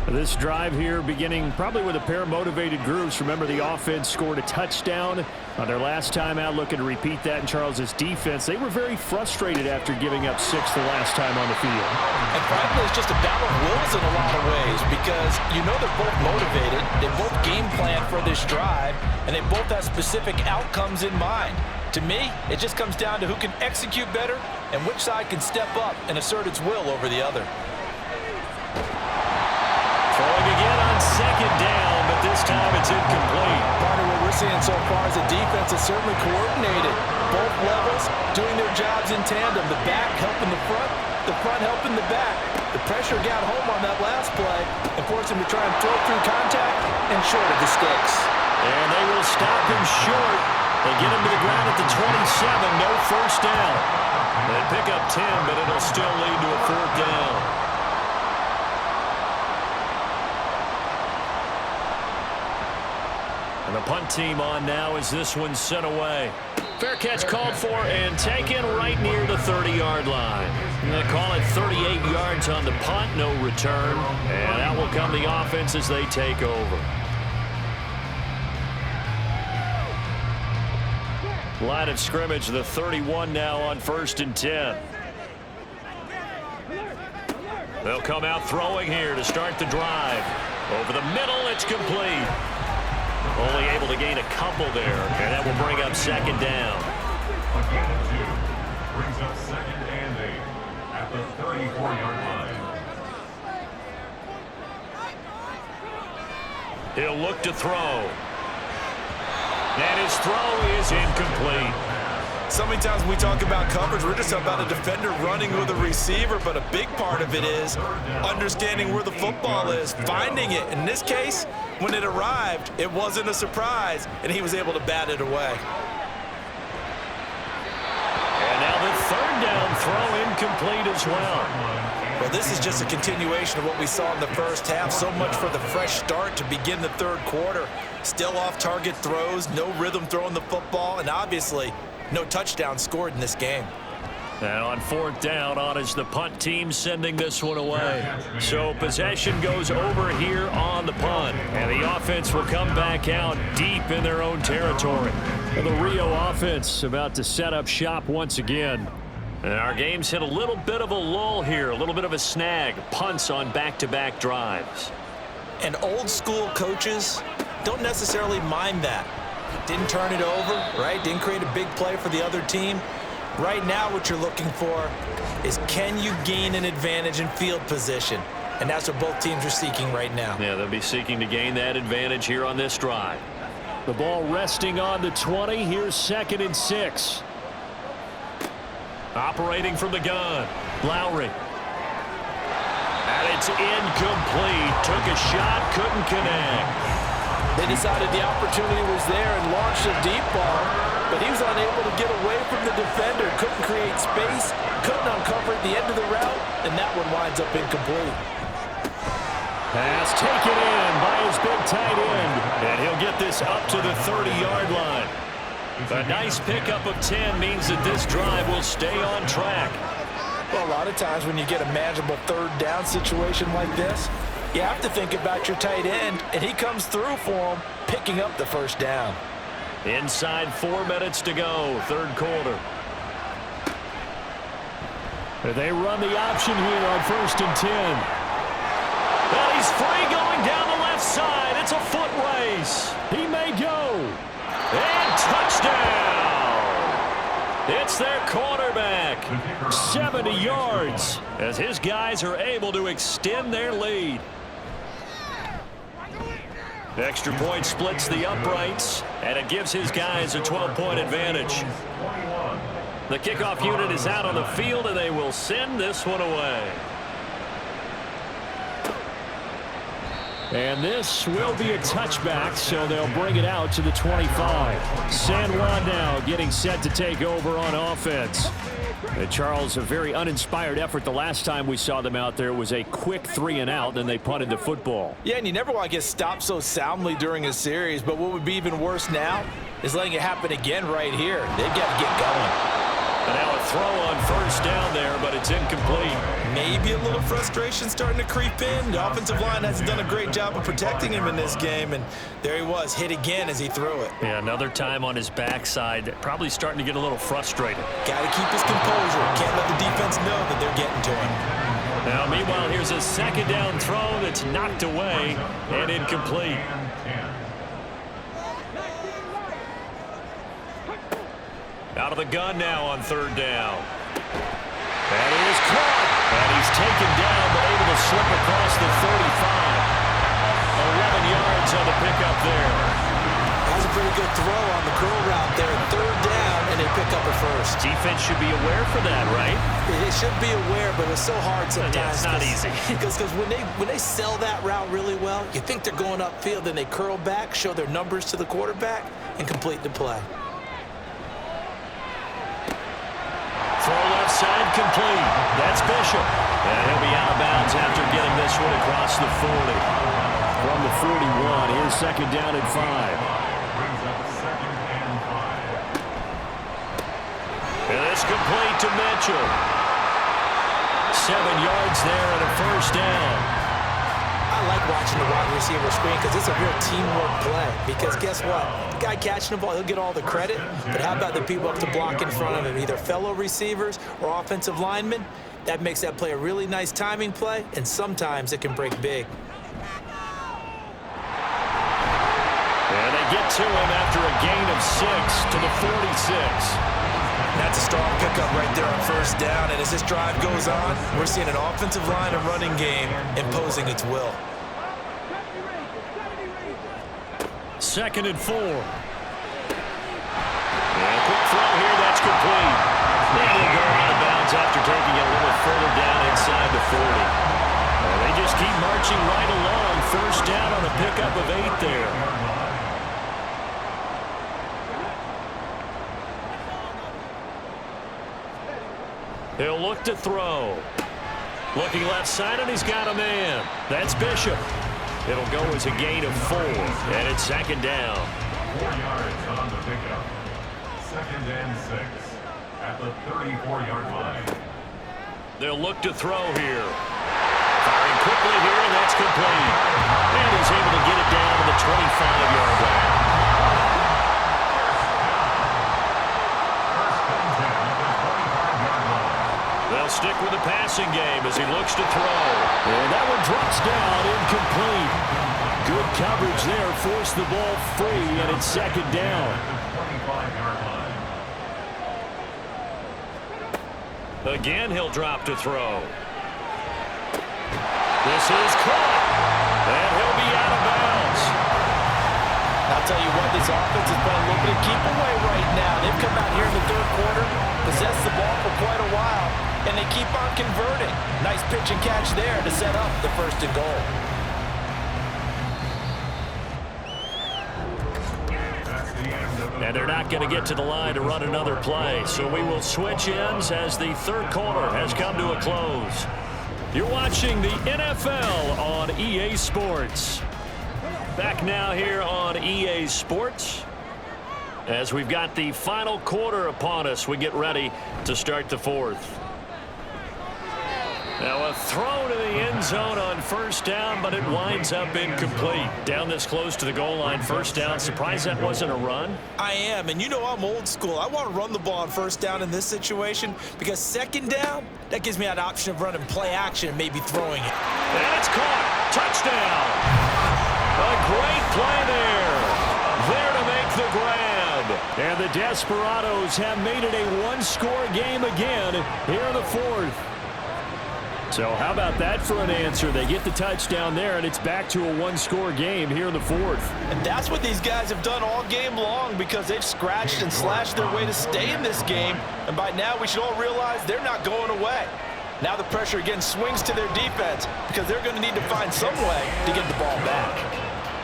[SPEAKER 3] This drive here beginning probably with a pair of motivated groups. Remember, the offense scored a touchdown on their last time out. Looking to repeat that in Charles's defense. They were very frustrated after giving up 6 the last time on the field.
[SPEAKER 4] And frankly, it's just a battle of wills in a lot of ways because you know they're both motivated. They both game plan for this drive, and they both have specific outcomes in mind. To me, it just comes down to who can execute better and which side can step up and assert its will over the other.
[SPEAKER 3] Throwing again on second down, but this time it's incomplete.
[SPEAKER 4] Partner, what we're seeing so far is the defense is certainly coordinated. Both levels doing their their jobs in tandem. The back helping the front helping the back. The pressure got home on that last play and forced him to try and throw through contact and short of the sticks.
[SPEAKER 3] And they will stop him short. They get him to the ground at the 27, no first down. They pick up 10, but it'll still lead to a 4th down. And the punt team on now as this one's sent away. Fair catch called for and taken right near the 30-yard line. They call it 38 yards on the punt, no return. And that will come the offense as they take over. Line of scrimmage, the 31 now on 1st and 10. They'll come out throwing here to start the drive. Over the middle, it's complete. Only able to gain a couple there, and that will bring up 2nd down.
[SPEAKER 5] A gain of 2 brings up 2nd and 8 at the 34-yard line.
[SPEAKER 3] He'll look to throw. And his throw is incomplete.
[SPEAKER 4] So many times when we talk about coverage, we're just about a defender running with a receiver, but a big part of it is understanding where the football is, finding it. In this case, when it arrived, it wasn't a surprise, and he was able to bat it away.
[SPEAKER 3] And now the 3rd down throw incomplete as well.
[SPEAKER 4] Well, this is just a continuation of what we saw in the first half. So much for the fresh start to begin the 3rd quarter. Still off-target throws, no rhythm throwing the football, and obviously no touchdown scored in this game.
[SPEAKER 3] And on 4th down, on is the punt team sending this one away. So possession goes over here on the punt. And the offense will come back out deep in their own territory. And the Rio offense about to set up shop once again. And our game's hit a little bit of a lull here, a little bit of a snag. Punts on back-to-back drives.
[SPEAKER 4] And old-school coaches don't necessarily mind that. Didn't turn it over, right? Didn't create a big play for the other team. Right now what you're looking for is, can you gain an advantage in field position? And that's what both teams are seeking right now.
[SPEAKER 3] Yeah, they'll be seeking to gain that advantage here on this drive. The ball resting on the 20. Here's 2nd and 6. Operating from the gun, Lowry. And it's incomplete. Took a shot, couldn't connect.
[SPEAKER 4] They decided the opportunity was there and launched a deep ball, but he was unable to get away from the defender. Couldn't create space, couldn't uncover at the end of the route, and that one winds up incomplete.
[SPEAKER 3] Pass taken in by his big tight end, and he'll get this up to the 30-yard line. A nice pickup of 10 means that this drive will stay on track.
[SPEAKER 4] Well, a lot of times when you get a manageable 3rd down situation like this, you have to think about your tight end, and he comes through for him, picking up the 1st down.
[SPEAKER 3] Inside 4 minutes to go, 3rd quarter. They run the option here on 1st and 10. Well, he's free going down the left side. It's a foot race. He may go. And touchdown! It's their quarterback. 70 yards as his guys are able to extend their lead. The extra point splits the uprights, and it gives his guys a 12-point advantage. The kickoff unit is out on the field, and they will send this one away. And this will be a touchback, so they'll bring it out to the 25. San Juan now getting set to take over on offense. Charles, a very uninspired effort the last time we saw them out there. It was a quick 3-and-out, then they punted the football.
[SPEAKER 4] Yeah, and you never want to get stopped so soundly during a series, but what would be even worse now is letting it happen again right here. They've got to get going.
[SPEAKER 3] And now a throw on 1st down there, but it's incomplete.
[SPEAKER 4] Maybe a little frustration starting to creep in. The offensive line hasn't done a great job of protecting him in this game, and there he was, hit again as he threw it.
[SPEAKER 3] Yeah, another time on his backside, probably starting to get a little frustrated.
[SPEAKER 4] Got to keep his composure. Can't let the defense know that they're getting to him.
[SPEAKER 3] Now, meanwhile, here's a 2nd down throw that's knocked away and incomplete. Out of the gun now on 3rd down. And he is caught. And he's taken down, but able to slip across the 35. 11 yards on the pickup there.
[SPEAKER 4] That was a pretty good throw on the curl route there. 3rd down, and they pick up a first.
[SPEAKER 3] Defense should be aware for that, right?
[SPEAKER 4] They should be aware, but it's so hard sometimes.
[SPEAKER 3] Yeah, it's not easy.
[SPEAKER 4] Because when they sell that route really well, you think they're going upfield, then they curl back, show their numbers to the quarterback, and complete the play.
[SPEAKER 3] Throw left side complete. That's Bishop. And he'll be out of bounds after getting this one across the 40. From the 41, here's second down and 5.
[SPEAKER 5] Brings up second and 5.
[SPEAKER 3] And it's complete to Mitchell. 7 yards there and a first down.
[SPEAKER 4] I like watching the wide receiver screen because it's a real teamwork play. Because guess what? The guy catching the ball, he'll get all the credit. But how about the people up to block in front of him, either fellow receivers or offensive linemen? That makes that play a really nice timing play, and sometimes it can break big.
[SPEAKER 3] And they get to him after a gain of 6 to the 46.
[SPEAKER 4] That's a strong pickup right there on first down, and as this drive goes on, we're seeing an offensive line and running game imposing its will.
[SPEAKER 3] Second and 4. And a quick throw here, that's complete. And he'll go out of bounds after taking it a little further down inside the 40. They just keep marching right along. First down on a pickup of 8 there. He'll look to throw. Looking left side, and he's got a man. That's Bishop. It'll go as a gain of 4, and it's second down.
[SPEAKER 5] 4 yards on the pickup. Second and 6 at the 34-yard line.
[SPEAKER 3] They'll look to throw here. Firing quickly here, and that's complete. And he's able to get it down to the 25-yard line. They'll stick with the passing game as he looks to throw. And that one drops down, incomplete. Good coverage there, forced the ball free, and it's second down. Again, he'll drop to throw. This is caught, and he'll be out of bounds.
[SPEAKER 4] I'll tell you what, this offense has been a little bit of keep away right now. They've come out here in the third quarter, possessed the ball for quite a while, and they keep on converting. Nice pitch and catch there to set up the first and goal.
[SPEAKER 3] And they're not going to get to the line to run another play, so we will switch ends as the third quarter has come to a close. You're watching the NFL on EA Sports. Back now here on EA Sports as we've got the final quarter upon us. We get ready to start the fourth. Now a throw to the end zone on first down, but it winds up incomplete. Down this close to the goal line, first down. Surprised that wasn't a run?
[SPEAKER 4] I am, and you know I'm old school. I want to run the ball on first down in this situation because second down, that gives me that option of running play action and maybe throwing it.
[SPEAKER 3] And it's caught. Touchdown. A great play there. There to make the grab. And the Desperados have made it a one-score game again here in the fourth. So how about that for an answer? They get the touchdown there, and it's back to a one-score game here in the fourth.
[SPEAKER 4] And that's what these guys have done all game long because they've scratched and slashed their way to stay in this game. And by now, we should all realize they're not going away. Now the pressure again swings to their defense because they're going to need to find some way to get the ball back.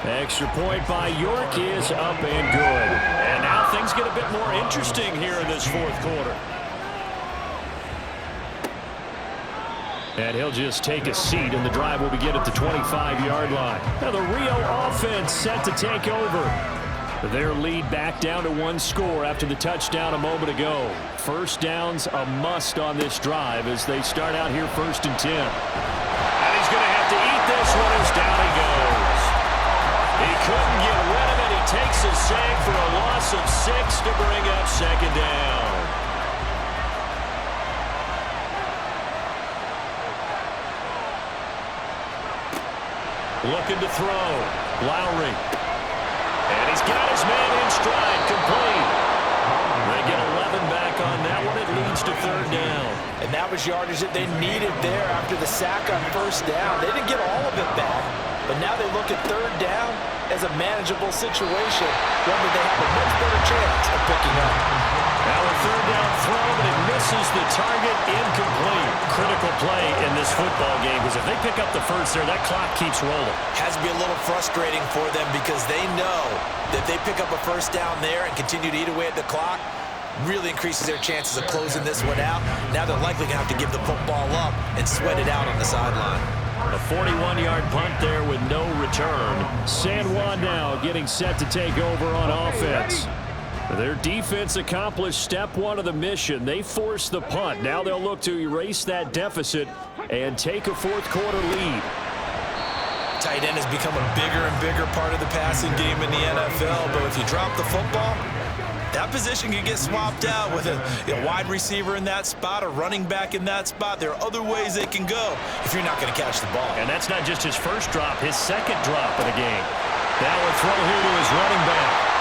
[SPEAKER 3] Extra point by York is up and good. And now things get a bit more interesting here in this fourth quarter. And he'll just take a seat, and the drive will begin at the 25-yard line. Now the Rio offense set to take over. Their lead back down to one score after the touchdown a moment ago. First down's a must on this drive as they start out here 1st and 10. And he's going to have to eat this one as down he goes. He couldn't get rid of it. He takes a sack for a loss of 6 to bring up second down. Looking to throw. Lowry. And he's got his man in stride. Complete. They get 11 back on that one. It leads to third down.
[SPEAKER 4] And that was yardage that they needed there after the sack on first down. They didn't get all of it back. But now they look at third down as a manageable situation, one that they have a much better chance of picking up.
[SPEAKER 3] Now a third down throw, but it misses the target. Incomplete. Critical play in this football game, because if they pick up the first there, that clock keeps rolling.
[SPEAKER 4] Has to be a little frustrating for them because they know that they pick up a first down there and continue to eat away at the clock, really increases their chances of closing this one out. Now they're likely going to have to give the football up and sweat it out on the sideline.
[SPEAKER 3] A 41-yard punt there with no return. San Juan now getting set to take over on offense. Their defense accomplished step one of the mission. They forced the punt. Now they'll look to erase that deficit and take a fourth-quarter lead.
[SPEAKER 4] Tight end has become a bigger and bigger part of the passing game in the NFL, but if you drop the football, that position can get swapped out with a wide receiver in that spot, a running back in that spot. There are other ways they can go if you're not going to catch the ball.
[SPEAKER 3] And that's not just his first drop, his second drop of the game. Now a throw here to his running back.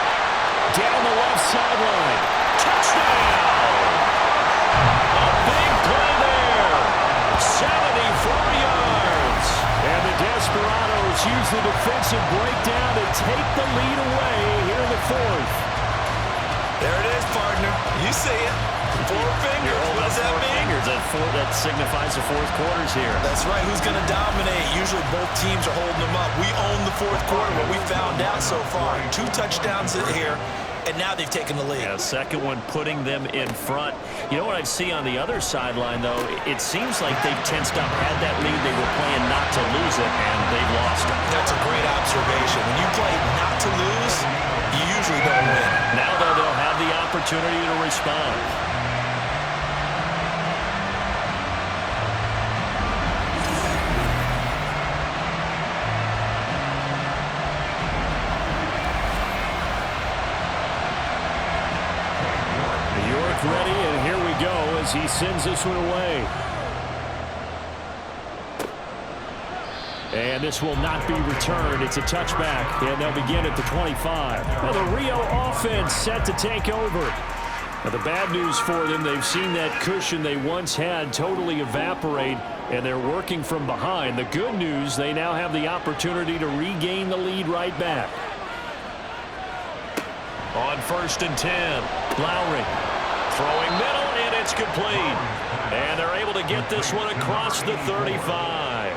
[SPEAKER 3] Down the left sideline. Touchdown! A big play there. 74 yards. And the Desperados use the defensive breakdown to take the lead away here in the fourth.
[SPEAKER 4] There it is, partner. You see it. Four fingers. What does that mean?
[SPEAKER 3] That signifies the fourth quarter's here.
[SPEAKER 4] That's right. Who's going to dominate? Usually both teams are holding them up. We own the fourth quarter. What we found out so far, 2 touchdowns here, and now they've taken the lead.
[SPEAKER 3] Yeah, second one putting them in front. You know what I see on the other sideline, though? It seems like they've tensed up, had that lead. They were playing not to lose it, and they've lost it.
[SPEAKER 4] That's a great observation. When you play not to lose, you usually don't win.
[SPEAKER 3] Now, though, they'll have the opportunity to respond. Ready, and here we go as he sends this one away. And this will not be returned. It's a touchback, and they'll begin at the 25. Now the Rio offense set to take over. Now the bad news for them, they've seen that cushion they once had totally evaporate, and they're working from behind. The good news, they now have the opportunity to regain the lead right back. On 1st and 10, Lowry. Throwing middle, and it's complete. And they're able to get this one across the 35.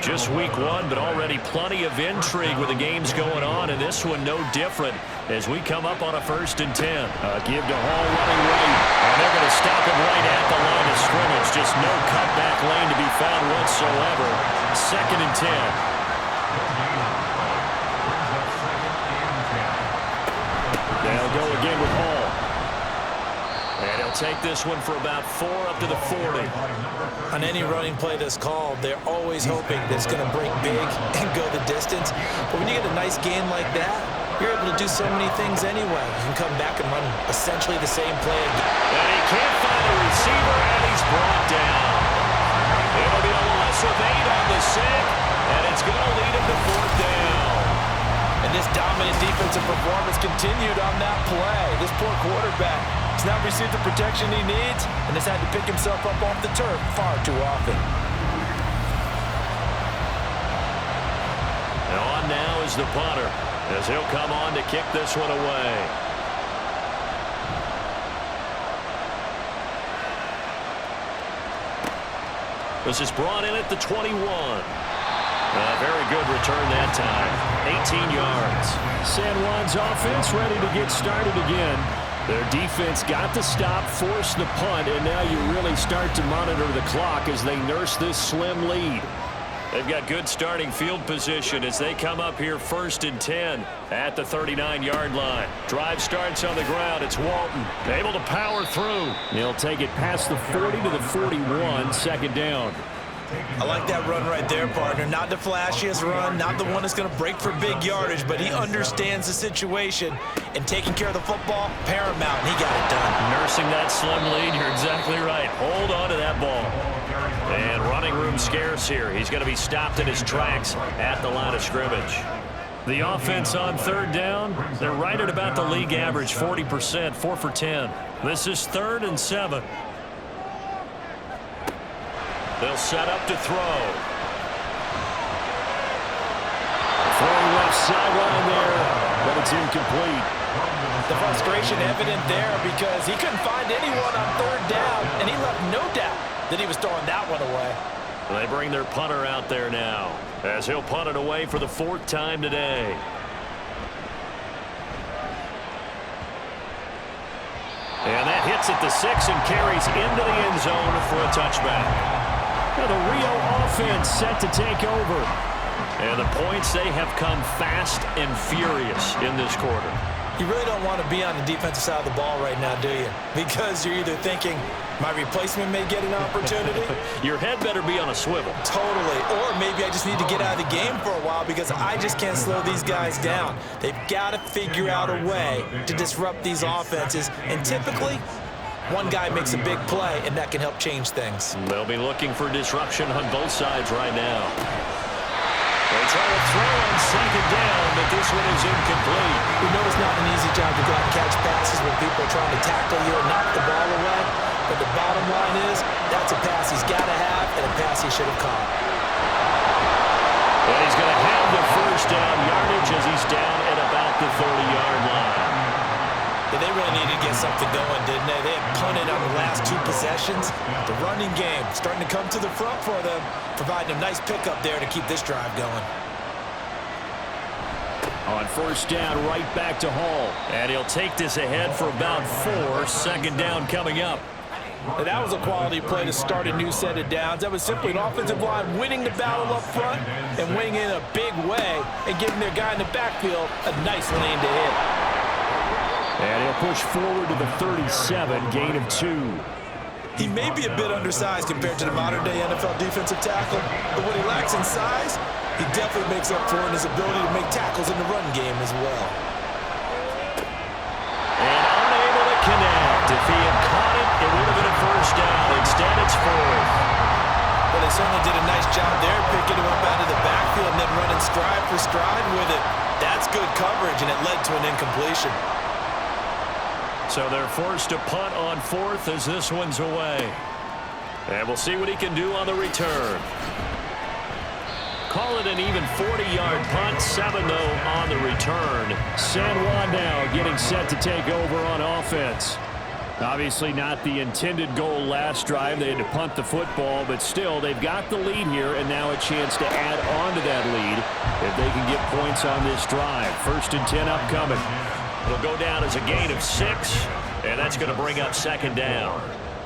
[SPEAKER 3] Just week one, but already plenty of intrigue with the games going on, and this one no different as we come up on a 1st and 10. Give to Hall running right, and they're going to stop him right at the line of scrimmage. Just no cutback lane to be found whatsoever. 2nd and 10. They'll go again with Hall. And he'll take this one for about 4 up to the 40.
[SPEAKER 4] On any running play that's called, they're always hoping that it's going to break big and go the distance. But when you get a nice gain like that, you're able to do so many things anyway. You can come back and run essentially the same play again.
[SPEAKER 3] And he can't find a receiver, and he's brought down. It'll be a loss of 8 on the sack, and it's going to lead him to 4th down.
[SPEAKER 4] And this dominant defensive performance continued on that play. This poor quarterback has not received the protection he needs and has had to pick himself up off the turf far too often.
[SPEAKER 3] And on now is the punter, as he'll come on to kick this one away. This is brought in at the 21. A very good return that time. 18 yards. San Juan's offense ready to get started again. Their defense got the stop, forced the punt, and now you really start to monitor the clock as they nurse this slim lead. They've got good starting field position as they come up here 1st and 10 at the 39-yard line. Drive starts on the ground. It's Walton able to power through. He'll take it past the 40 to the 41, 2nd down.
[SPEAKER 4] I like that run right there, partner. Not the flashiest run, not the one that's going to break for big yardage, but he understands the situation, and taking care of the football, paramount, and he got it done.
[SPEAKER 3] Nursing that slim lead, you're exactly right. Hold on to that ball. And running room scarce here. He's going to be stopped in his tracks at the line of scrimmage. The offense on 3rd down, they're right at about the league average, 40%, 4 for 10. This is 3rd and 7. They'll set up to throw. Throwing left sideline there, but it's incomplete.
[SPEAKER 4] The frustration evident there because he couldn't find anyone on third down, and he left no doubt that he was throwing that one away.
[SPEAKER 3] They bring their punter out there now as he'll punt it away for the 4th time today. And that hits at the 6 and carries into the end zone for a touchback. Now the Rio offense set to take over. And the points, they have come fast and furious in this quarter.
[SPEAKER 4] You really don't want to be on the defensive side of the ball right now, do you? Because you're either thinking, my replacement may get an opportunity.
[SPEAKER 3] Your head better be on a swivel.
[SPEAKER 4] Totally. Or maybe I just need to get out of the game for a while because I just can't slow these guys down. They've got to figure out a way to disrupt these offenses. And typically, one guy makes a big play, and that can help change things.
[SPEAKER 3] They'll be looking for disruption on both sides right now. They try to throw on 2nd down, but this one is incomplete.
[SPEAKER 4] We know it's not an easy job to go out and catch passes when people are trying to tackle you and knock the ball away. But the bottom line is, that's a pass he's got to have and a pass he should have caught.
[SPEAKER 3] And he's going to have the 1st down yardage as he's down at about the 30-yard line.
[SPEAKER 4] Yeah, they really needed to get something going, didn't they? They had punted on the last 2 possessions. The running game starting to come to the front for them, providing a nice pickup there to keep this drive going.
[SPEAKER 3] On 1st down, right back to Hall. And he'll take this ahead for about 4. 2nd down coming up.
[SPEAKER 4] And that was a quality play to start a new set of downs. That was simply an offensive line winning the battle up front and winning in a big way and giving their guy in the backfield a nice lane to hit.
[SPEAKER 3] And he'll push forward to the 37, gain of 2.
[SPEAKER 4] He may be a bit undersized compared to the modern-day NFL defensive tackle, but what he lacks in size, he definitely makes up for in his ability to make tackles in the run game as well.
[SPEAKER 3] And unable to connect. If he had caught it, it would have been a 1st down. Instead, it's 4th.
[SPEAKER 4] Well, they certainly did a nice job there, picking him up out of the backfield and then running stride for stride with it. That's good coverage, and it led to an incompletion.
[SPEAKER 3] So they're forced to punt on 4th as this one's away. And we'll see what he can do on the return. Call it an even 40-yard punt, 7 though on the return. San Juan now getting set to take over on offense. Obviously not the intended goal last drive. They had to punt the football, but still they've got the lead here and now a chance to add on to that lead if they can get points on this drive. 1st and 10 upcoming. It'll go down as a gain of 6, and that's going to bring up 2nd down.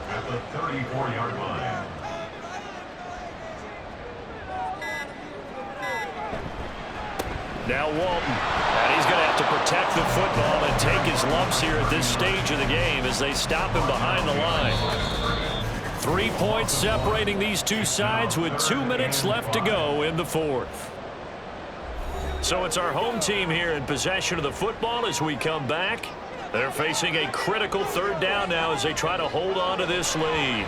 [SPEAKER 5] At the 34-yard line.
[SPEAKER 3] Now Walton, and he's going to have to protect the football and take his lumps here at this stage of the game as they stop him behind the line. 3 points separating these two sides with 2 minutes left to go in the 4th. So it's our home team here in possession of the football as we come back. They're facing a critical 3rd down now as they try to hold on to this lead.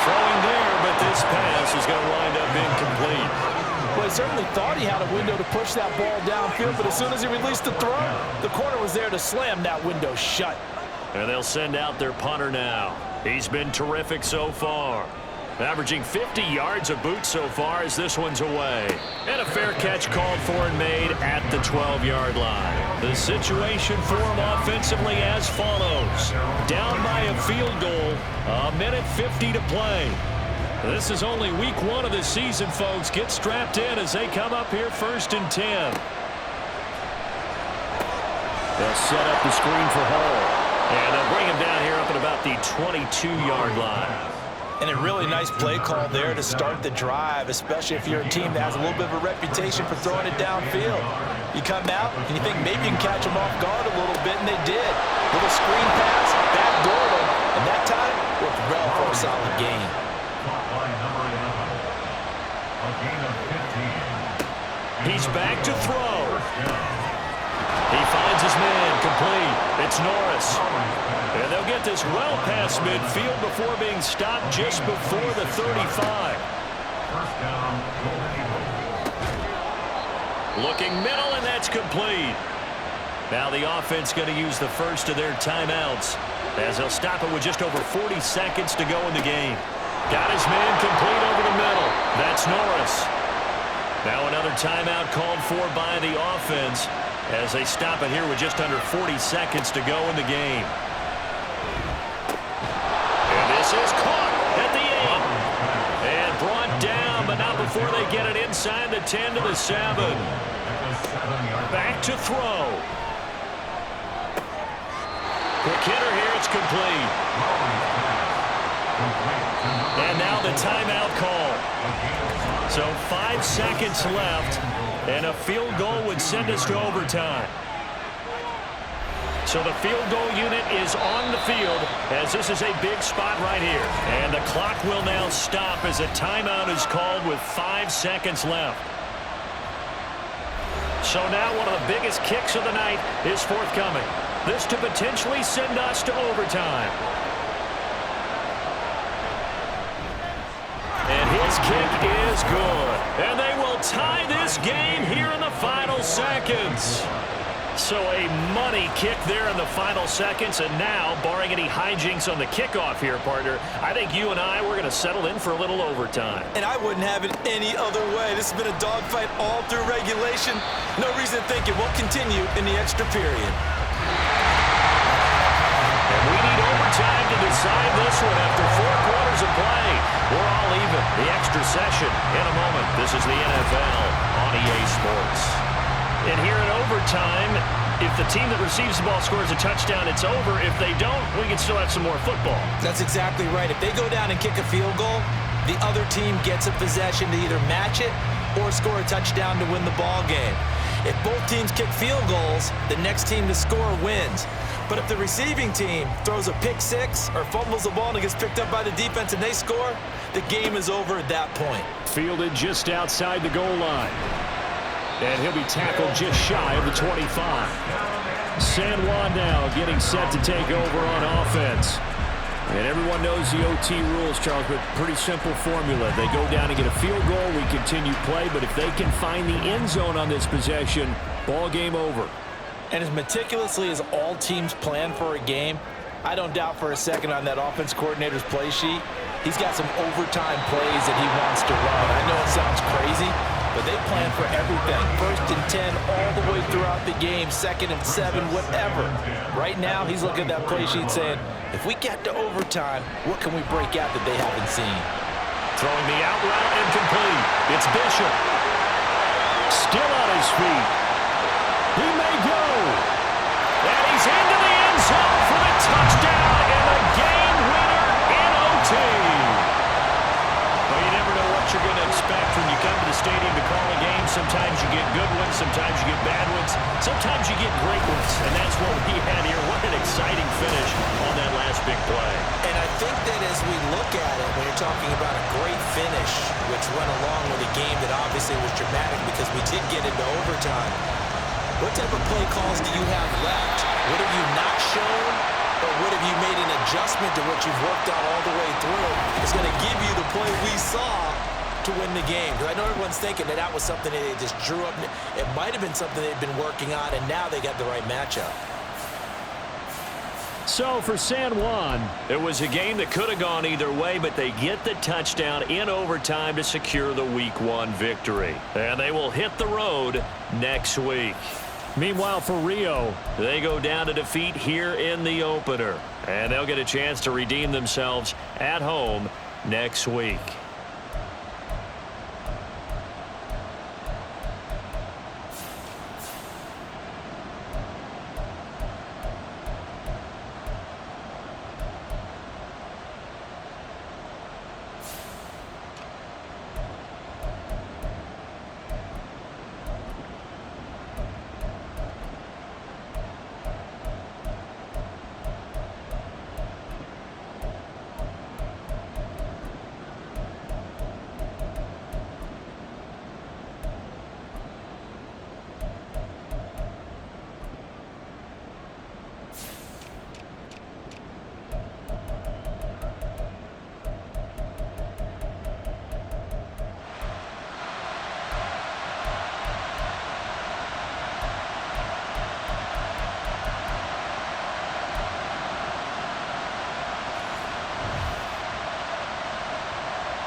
[SPEAKER 3] Throwing there, but this pass is going to wind up incomplete.
[SPEAKER 4] Well, he certainly thought he had a window to push that ball downfield, but as soon as he released the throw, the corner was there to slam that window shut.
[SPEAKER 3] And they'll send out their punter now. He's been terrific so far. Averaging 50 yards a boot so far as this one's away. And a fair catch called for and made at the 12-yard line. The situation for him offensively as follows. Down by a field goal, 1:50 to play. This is only week 1 of the season, folks. Get strapped in as they come up here 1st and 10. They'll set up the screen for Hall. And they'll bring him down here up at about the 22-yard line.
[SPEAKER 4] And a really nice play call there to start the drive, especially if you're a team that has a little bit of a reputation for throwing it downfield. You come out and you think maybe you can catch them off guard a little bit, and they did. Little screen pass, backdoor them, and that time worked well for a solid gain.
[SPEAKER 5] Line number 11. A gain of 15.
[SPEAKER 3] He's back to throw. He finds his man complete. It's Norris. And they'll get this well past midfield before being stopped just before the 35.
[SPEAKER 5] First down, Golden Eagles.
[SPEAKER 3] Looking middle, and that's complete. Now the offense going to use the first of their timeouts as they'll stop it with just over 40 seconds to go in the game. Got his man complete over the middle. That's Norris. Now another timeout called for by the offense. as they stop it here with just under 40 seconds to go in the game. And this is caught at the 8. And brought down, but not before they get it inside the 10 to the 7. Back to throw. Quick hitter here, it's complete. And now the timeout call. So 5 seconds left, and a field goal would send us to overtime. So the field goal unit is on the field as this is a big spot right here. And the clock will now stop as a timeout is called with 5 seconds left. So now one of the biggest kicks of the night is forthcoming. This to potentially send us to overtime. And his kick is good. And they will tie this game here in the final seconds. So a money kick there in the final seconds. And now, barring any hijinks on the kickoff here, partner, I think you and I, we're going to settle in for a little overtime.
[SPEAKER 4] And I wouldn't have it any other way. This has been a dogfight all through regulation. No reason to think it won't continue in the extra period.
[SPEAKER 3] And we need overtime to decide this one after 4 quarters of play. We're all even. The extra session in a moment. This is the NFL on EA Sports. And here in overtime, if the team that receives the ball scores a touchdown, it's over. If they don't, we can still have some more football.
[SPEAKER 4] That's exactly right. If they go down and kick a field goal, the other team gets a possession to either match it or score a touchdown to win the ball game. If both teams kick field goals, the next team to score wins. But if the receiving team throws a pick six or fumbles the ball and it gets picked up by the defense and they score, the game is over at that point.
[SPEAKER 3] Fielded just outside the goal line. And he'll be tackled just shy of the 25. San Juan now getting set to take over on offense. And everyone knows the OT rules, Charles, but pretty simple formula. They go down and get a field goal, we continue play, but if they can find the end zone on this possession, ball game over.
[SPEAKER 4] And as meticulously as all teams plan for a game, I don't doubt for a second on that offense coordinator's play sheet, he's got some overtime plays that he wants to run. I know it sounds crazy, but they plan for everything. 1st and 10 all the way throughout the game, 2nd and 7, whatever. Right now, he's looking at that play sheet saying, if we get to overtime, what can we break out that they haven't seen?
[SPEAKER 3] Throwing the out route incomplete. It's Bishop. Still on his feet. He may go. And he's into the end zone for the touchdown and the game winner in OT. Well, you never know what you're going to expect when you come to the stadium to call a game. Sometimes you get good ones, sometimes you get bad ones, sometimes you get great ones, and that's what we had here. What an exciting finish on that last big play.
[SPEAKER 4] And I think that as we look at it, when you're talking about a great finish, which went along with a game that obviously was dramatic because we did get into overtime, what type of play calls do you have left? What have you not shown? Or what have you made an adjustment to what you've worked out all the way through? It's going to give you the play we saw to win the game. Because I know everyone's thinking that was something that they just drew up. It might have been something they've been working on, and now they got the right matchup.
[SPEAKER 3] So for San Juan, it was a game that could have gone either way, but they get the touchdown in overtime to secure the Week 1 victory. And they will hit the road next week. Meanwhile, for Rio, they go down to defeat here in the opener. And they'll get a chance to redeem themselves at home next week.